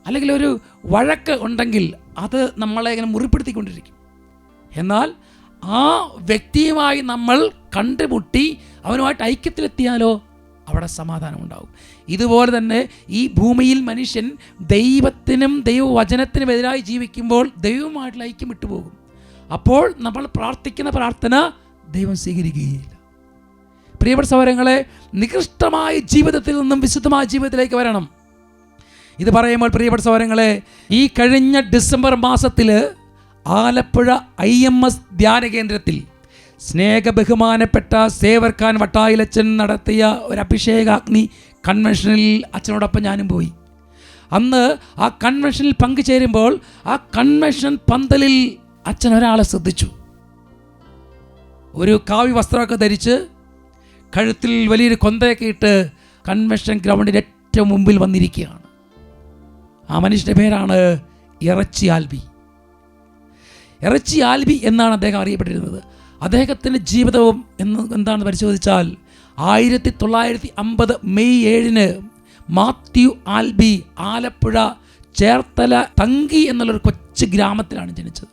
അല്ലെങ്കിൽ ഒരു വഴക്ക് ഉണ്ടെങ്കിൽ അത് നമ്മളെ ഇങ്ങനെ മുറിപ്പെടുത്തിക്കൊണ്ടിരിക്കും. എന്നാൽ ആ വ്യക്തിയുമായി നമ്മൾ കണ്ടുമുട്ടി അവനുമായിട്ട് ഐക്യത്തിലെത്തിയാലോ അവിടെ സമാധാനം ഉണ്ടാവും. ഇതുപോലെ തന്നെ ഈ ഭൂമിയിൽ മനുഷ്യൻ ദൈവത്തിനും ദൈവവചനത്തിനും എതിരായി ജീവിക്കുമ്പോൾ ദൈവവുമായിട്ടുള്ള ഐക്യം വിട്ടുപോകും. അപ്പോൾ നമ്മൾ പ്രാർത്ഥിക്കുന്ന പ്രാർത്ഥന ദൈവം സ്വീകരിക്കുകയില്ല. പ്രിയപ്പെട്ട സഹോദരങ്ങളെ, നികൃഷ്ടമായ ജീവിതത്തിൽ നിന്നും വിശുദ്ധമായ ജീവിതത്തിലേക്ക് വരണം. ഇത് പറയുമ്പോൾ പ്രിയപ്പെട്ട സഹോദരങ്ങളെ, ഈ കഴിഞ്ഞ ഡിസംബർ മാസത്തിൽ ആലപ്പുഴ IMS ധ്യാന കേന്ദ്രത്തിൽ സ്നേഹബഹുമാനപ്പെട്ട സേവർഖാൻ വട്ടായിലച്ചൻ നടത്തിയ ഒരു അഭിഷേകാഗ്നി കൺവെൻഷനിൽ അച്ഛനോടൊപ്പം ഞാനും പോയി. അന്ന് ആ കൺവെൻഷനിൽ പങ്കുചേരുമ്പോൾ ആ കൺവെൻഷൻ പന്തലിൽ അച്ഛൻ ഒരാളെ ശ്രദ്ധിച്ചു. ഒരു കാവ്യ വസ്ത്രമൊക്കെ ധരിച്ച് കഴുത്തിൽ വലിയൊരു കൊന്തയൊക്കെ ഇട്ട് കൺവെൻഷൻ ഗ്രൗണ്ടിൻ്റെ ഏറ്റവും മുമ്പിൽ വന്നിരിക്കുകയാണ്. ആ മനുഷ്യൻ്റെ പേരാണ് ഇറച്ചി ആൽബി. ഇറച്ചി ആൽബി എന്നാണ് അദ്ദേഹം അറിയപ്പെട്ടിരുന്നത്. അദ്ദേഹത്തിൻ്റെ ജീവിതവും എന്താണെന്ന് പരിശോധിച്ചാൽ 1950 മെയ് 7 മാത്യു ആൽബി ആലപ്പുഴ ചേർത്തല തങ്കി എന്നുള്ളൊരു കൊച്ചു ഗ്രാമത്തിലാണ് ജനിച്ചത്.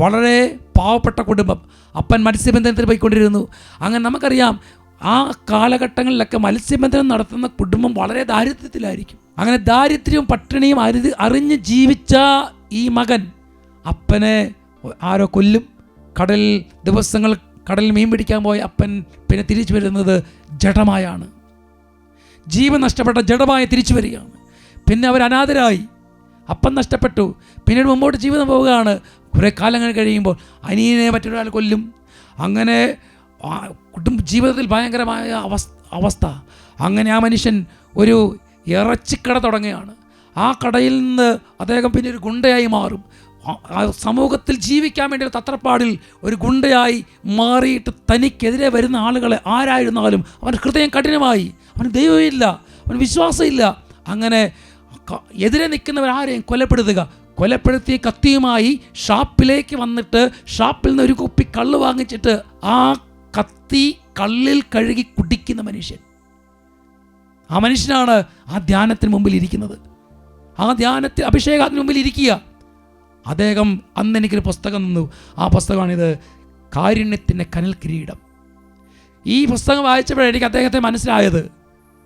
വളരെ പാവപ്പെട്ട കുടുംബം. അപ്പൻ മത്സ്യബന്ധനത്തിന് പോയിക്കൊണ്ടിരുന്നു. അങ്ങനെ നമുക്കറിയാം, ആ കാലഘട്ടങ്ങളിലൊക്കെ മത്സ്യബന്ധനം നടത്തുന്ന കുടുംബം വളരെ ദാരിദ്ര്യത്തിലായിരിക്കും. അങ്ങനെ ദാരിദ്ര്യവും പട്ടിണിയും അറിഞ്ഞ് ജീവിച്ച ഈ മകൻ അപ്പനെ ആരോ കൊല്ലും. കടലിൽ മീൻ പിടിക്കാൻ പോയ അപ്പൻ പിന്നെ തിരിച്ചു വരുന്നത് ജഡമായാണ്. ജീവൻ നഷ്ടപ്പെട്ട ജഡമായി തിരിച്ചു വരികയാണ്. പിന്നെ അവർ അനാഥരായി. അപ്പൻ നഷ്ടപ്പെട്ടു. പിന്നീട് മുമ്പോട്ട് ജീവിതം പോവുകയാണ്. കുറേ കാലങ്ങൾ കഴിയുമ്പോൾ അനിയനെ മറ്റൊരാൾ കൊല്ലും. അങ്ങനെ ജീവിതത്തിൽ ഭയങ്കരമായ അവസ്ഥ. അങ്ങനെ ആ മനുഷ്യൻ ഒരു ഇറച്ചിക്കട തുടങ്ങുകയാണ്. ആ കടയിൽ നിന്ന് അദ്ദേഹം പിന്നെ ഒരു ഗുണ്ടയായി മാറും. സമൂഹത്തിൽ ജീവിക്കാൻ വേണ്ടിയുള്ള തത്രപ്പാടിൽ ഒരു ഗുണ്ടയായി മാറിയിട്ട് തനിക്കെതിരെ വരുന്ന ആളുകളെ ആരായിരുന്നാലും അവൻ്റെ ഹൃദയം കഠിനമായി. അവന് ദൈവമില്ല, അവന് വിശ്വാസമില്ല. അങ്ങനെ എതിരെ നിൽക്കുന്നവരാരെയും കൊലപ്പെടുത്തിയ കത്തിയുമായി ഷാപ്പിലേക്ക് വന്നിട്ട് ഷാപ്പിൽ നിന്ന് ഒരു കുപ്പി കള്ള് വാങ്ങിച്ചിട്ട് ആ കത്തി കള്ളിൽ കഴുകി കുടിക്കുന്ന മനുഷ്യൻ. ആ മനുഷ്യനാണ് ആ ധ്യാനത്തിന് മുമ്പിൽ ഇരിക്കുന്നത്. ആ ധ്യാനത്തിൽ അഭിഷേകത്തിന് മുമ്പിൽ ഇരിക്കുക. അദ്ദേഹം അന്ന് എനിക്കൊരു പുസ്തകം തന്നു. ആ പുസ്തകമാണിത്, കാരുണ്യത്തിൻ്റെ കനൽ കിരീടം. ഈ പുസ്തകം വായിച്ചപ്പോഴാണ് എനിക്ക് അദ്ദേഹത്തെ മനസ്സിലായത്.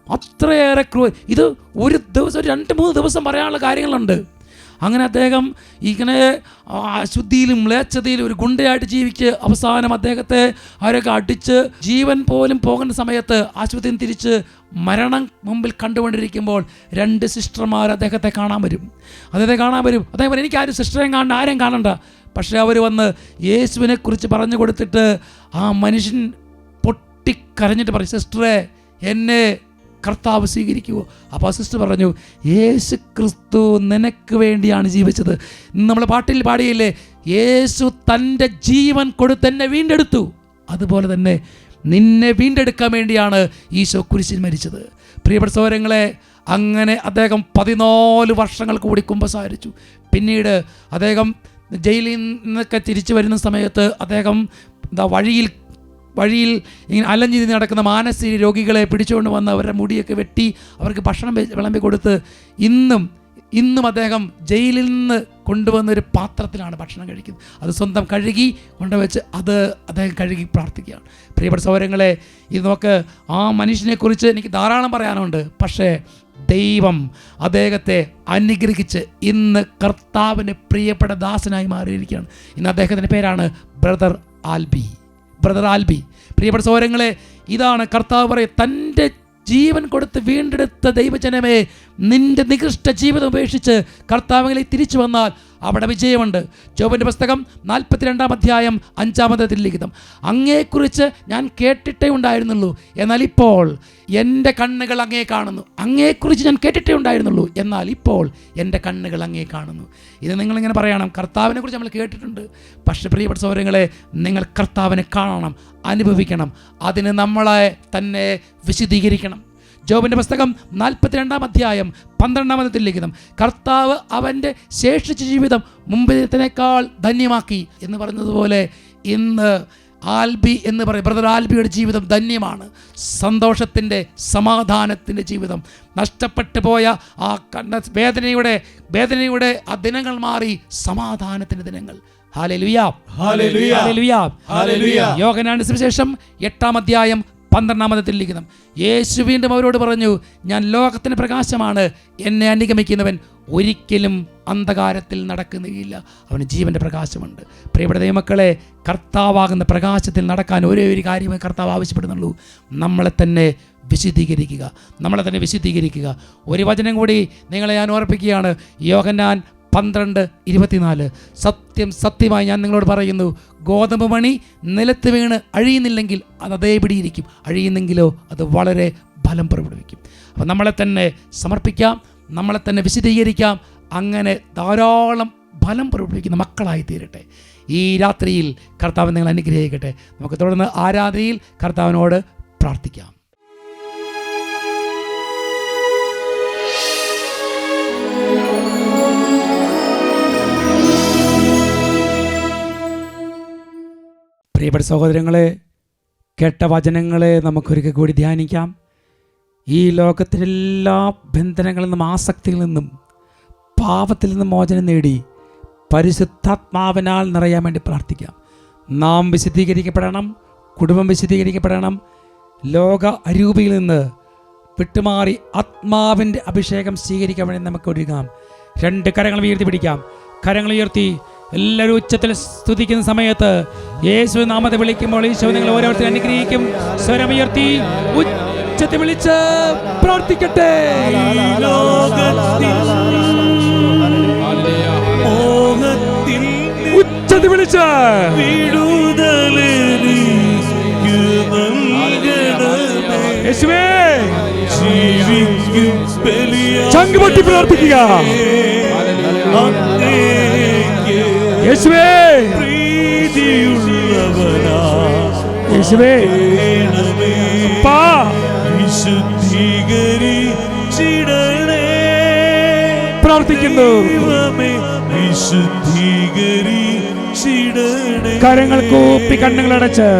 അത്രയേറെ ഇത് ഒരു ദിവസം 2-3 ദിവസം പറയാനുള്ള കാര്യങ്ങളുണ്ട്. അങ്ങനെ അദ്ദേഹം ഇങ്ങനെ അശുദ്ധിയിലും മ്ലേച്ഛതയിലും ഒരു ഗുണ്ടയായിട്ട് ജീവിച്ച് അവസാനം അദ്ദേഹത്തെ അവരൊക്കെ അടിച്ച് ജീവൻ പോലും പോകേണ്ട സമയത്ത് ആശുപത്രിയിൽ തിരിച്ച് മരണം മുമ്പിൽ കണ്ടുകൊണ്ടിരിക്കുമ്പോൾ 2 സിസ്റ്റർമാർ അദ്ദേഹത്തെ കാണാൻ വരും. അദ്ദേഹം എനിക്കാരും സിസ്റ്ററേയും കാണണ്ട, ആരെയും കാണണ്ട. പക്ഷേ അവർ വന്ന് യേശുവിനെ കുറിച്ച് പറഞ്ഞു കൊടുത്തിട്ട് ആ മനുഷ്യൻ പൊട്ടിക്കരഞ്ഞിട്ട് പറയും, സിസ്റ്ററെ എന്നെ കർത്താവ് സ്വീകരിക്കുമോ? അപ്പോൾ ആ സിസ്റ്റർ പറഞ്ഞു, യേശു ക്രിസ്തു നിനക്ക് വേണ്ടിയാണ് ജീവിച്ചത്. നമ്മൾ പാട്ടിൽ പാടിയില്ലേ, യേശു തൻ്റെ ജീവൻ കൊടുത്ത് എന്നെ വീണ്ടെടുത്തു. അതുപോലെ തന്നെ നിന്നെ വീണ്ടെടുക്കാൻ വേണ്ടിയാണ് ഈശോ കുരിശിൽ മരിച്ചത്. പ്രിയപ്പെട്ട സഹോദരങ്ങളെ, അങ്ങനെ അദ്ദേഹം 14 വർഷങ്ങൾക്ക് കൂടി കുമ്പസാരിച്ചു. പിന്നീട് അദ്ദേഹം ജയിലിൽ നിന്നൊക്കെ തിരിച്ചു വരുന്ന സമയത്ത് അദ്ദേഹം വഴിയിൽ ഇങ്ങനെ അലഞ്ഞു നടക്കുന്ന മാനസിക രോഗികളെ പിടിച്ചുകൊണ്ട് വന്ന് അവരുടെ മുടിയൊക്കെ വെട്ടി അവർക്ക് ഭക്ഷണം വിളമ്പി കൊടുത്ത് ഇന്നും ഇന്നും അദ്ദേഹം ജയിലിൽ നിന്ന് കൊണ്ടുവന്നൊരു പാത്രത്തിലാണ് ഭക്ഷണം കഴിക്കുന്നത്. അത് സ്വന്തം കഴുകി കൊണ്ടുവച്ച് അത് അദ്ദേഹം കഴുകി പ്രാർത്ഥിക്കുകയാണ്. പ്രിയപ്പെട്ട സഹോദരങ്ങളെ, ഇത് നോക്ക്, ആ മനുഷ്യനെക്കുറിച്ച് എനിക്ക് ധാരാളം പറയാനുണ്ട്. പക്ഷേ ദൈവം അദ്ദേഹത്തെ അനുഗ്രഹിച്ച് ഇന്ന് കർത്താവിന് പ്രിയപ്പെട്ട ദാസനായി മാറിയിരിക്കുകയാണ്. ഇന്ന് അദ്ദേഹത്തിൻ്റെ പേരാണ് ബ്രദർ ആൽബി. പ്രിയപ്പെട്ട സഹോദരങ്ങളെ, ഇതാണ് കർത്താവ് പറയുക, തൻ്റെ ജീവൻ കൊടുത്ത് വീണ്ടെടുത്ത ദൈവജനമേ, നിന്റെ നികൃഷ്ട ജീവിതം ഉപേക്ഷിച്ച് കർത്താവിലേക്ക് തിരിച്ചു വന്നാൽ അവിടെ വിജയമുണ്ട്. ജോബിൻ്റെ പുസ്തകം 42-ാം അധ്യായം 5-ാമത്തെ തിരുലിഖിതം. അങ്ങയെക്കുറിച്ച് ഞാൻ കേട്ടിട്ടേ ഉണ്ടായിരുന്നുള്ളൂ, എന്നാൽ ഇപ്പോൾ എൻ്റെ കണ്ണുകൾ അങ്ങേ കാണുന്നു. അങ്ങയെക്കുറിച്ച് ഞാൻ കേട്ടിട്ടേ ഉണ്ടായിരുന്നുള്ളൂ, എന്നാൽ ഇപ്പോൾ എൻ്റെ കണ്ണുകൾ അങ്ങേ കാണുന്നു. ഇത് നിങ്ങളിങ്ങനെ പറയണം, കർത്താവിനെ കുറിച്ച് നമ്മൾ കേട്ടിട്ടുണ്ട്. പക്ഷേ പ്രിയപ്പെട്ട സഹോദരങ്ങളെ, നിങ്ങൾ കർത്താവിനെ കാണണം, അനുഭവിക്കണം. അതിന് നമ്മളെ തന്നെ വിശദീകരിക്കണം. ജോബിൻ്റെ പുസ്തകം 42-ാം അധ്യായം 12-ാമത്തെ തിരുലിഖിതം. കർത്താവ് അവൻ്റെ ശേഷിച്ച ജീവിതം മുമ്പിനേക്കാൾ ധന്യമാക്കി എന്ന് പറഞ്ഞതുപോലെ ഇന്ന് ആൽബി എന്ന് പറയും ബ്രദർ ആൽബിയുടെ ജീവിതം ധന്യമാണ്. സന്തോഷത്തിൻ്റെ, സമാധാനത്തിൻ്റെ ജീവിതം. നഷ്ടപ്പെട്ടു പോയ ആ വേദനയുടെ ആ ദിനങ്ങൾ മാറി സമാധാനത്തിൻ്റെ ദിനങ്ങൾ. Hallelujah, hallelujah, hallelujah, hallelujah. യോഹന്നാന്റെ സുവിശേഷം 8-ാം അധ്യായം 12-ാമത്തെ തിരുലിഖിതം. യേശു വീണ്ടും അവരോട് പറഞ്ഞു, ഞാൻ ലോകത്തിന് പ്രകാശമാണ്. എന്നെ അനുഗമിക്കുന്നവൻ ഒരിക്കലും അന്ധകാരത്തിൽ നടക്കുകയില്ല, അവന് ജീവൻ്റെ പ്രകാശമുണ്ട്. പ്രിയപ്പെട്ട ദൈവമക്കളെ, കർത്താവാകുന്ന പ്രകാശത്തിൽ നടക്കാൻ ഒരേ ഒരു കാര്യമേ കർത്താവ് ആവശ്യപ്പെടുന്നുള്ളൂ, നമ്മളെ തന്നെ വിശുദ്ധീകരിക്കുക. ഒരു വചനം കൂടി നിങ്ങളെ ഞാൻ ഓർപ്പിക്കുകയാണ്. യോഹന്നാൻ 12:24. സത്യമായി ഞാൻ നിങ്ങളോട് പറയുന്നു, ഗോതമ്പ് മണി നിലത്ത് വീണ് അഴിയുന്നില്ലെങ്കിൽ അത് അതേപടിയിരിക്കും, അഴിയുന്നെങ്കിലോ അത് വളരെ ഫലം പുറപ്പെടുവിക്കും. അപ്പം നമ്മളെ തന്നെ സമർപ്പിക്കാം, നമ്മളെ തന്നെ വിശദീകരിക്കാം. അങ്ങനെ ധാരാളം ഫലം പുറപ്പെടുവിക്കുന്ന മക്കളായി തീരട്ടെ. ഈ രാത്രിയിൽ കർത്താവ് നിങ്ങൾ അനുഗ്രഹിക്കട്ടെ. നമുക്ക് തുടർന്ന് ആരാധനയിൽ കർത്താവിനോട് പ്രാർത്ഥിക്കാം. പ്രിയപ്പെട്ട സഹോദരങ്ങളെ, കേട്ട വചനങ്ങളെ നമുക്കൊരിക്കൽ കൂടി ധ്യാനിക്കാം. ഈ ലോകത്തിലെ എല്ലാ ബന്ധനങ്ങളിൽ നിന്നും, ആസക്തിയിൽ നിന്നും, പാപത്തിൽ നിന്നും മോചനം നേടി പരിശുദ്ധാത്മാവിനാൽ നിറയാൻ വേണ്ടി പ്രാർത്ഥിക്കാം. നാം വിശുദ്ധീകരിക്കപ്പെടണം, കുടുംബം വിശുദ്ധീകരിക്കപ്പെടണം. ലോക അരൂപിയിൽ നിന്ന് വിട്ടുമാറി ആത്മാവിൻ്റെ അഭിഷേകം സ്വീകരിക്കാൻ വേണ്ടി നമുക്ക് ഒരുങ്ങാം. 2 കരങ്ങൾ ഉയർത്തി പിടിക്കാം. കരങ്ങൾ ഉയർത്തി എല്ലാവരും ഉച്ചത്തിൽ സ്തുതിക്കുന്ന സമയത്ത് യേശു നാമത്തെ വിളിക്കുമ്പോൾ ഈശോ നിങ്ങൾ ഓരോരുത്തരും അനുഗ്രഹിക്കും. സ്വരമുയർത്തി ഉച്ചത്തിൽ വിളിച്ച് പ്രാർത്ഥിക്കട്ടെ. ഉച്ചത്തിൽ വിളിച്ച് യേശുവേ ചങ്കുപൊട്ടി പ്രാർത്ഥിക്കുക. യേശുവേ പ്രീതിയുള്ളവനാ, യേശുവേ അപ്പാ വിശുദ്ധീകരിച്ചിടണേ. പ്രാർത്ഥിക്കുന്നു, വിശുദ്ധീകരിച്ചിടണേ. കരങ്ങൾ കൂപ്പി കണ്ണുകൾ അടച്ച്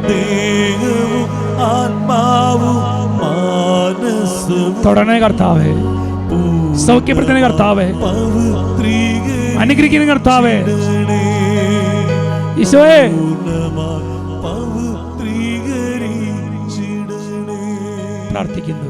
ദേഹവും ആത്മാവും മനസ്സും തൊടണേ കർത്താവേ. സൗഖ്യപ്പെടുത്തുന്ന കർത്താവേ, അനുഗ്രഹിക്കുന്ന കർത്താവേ, ഈശോയെ പ്രാർത്ഥിക്കുന്നു.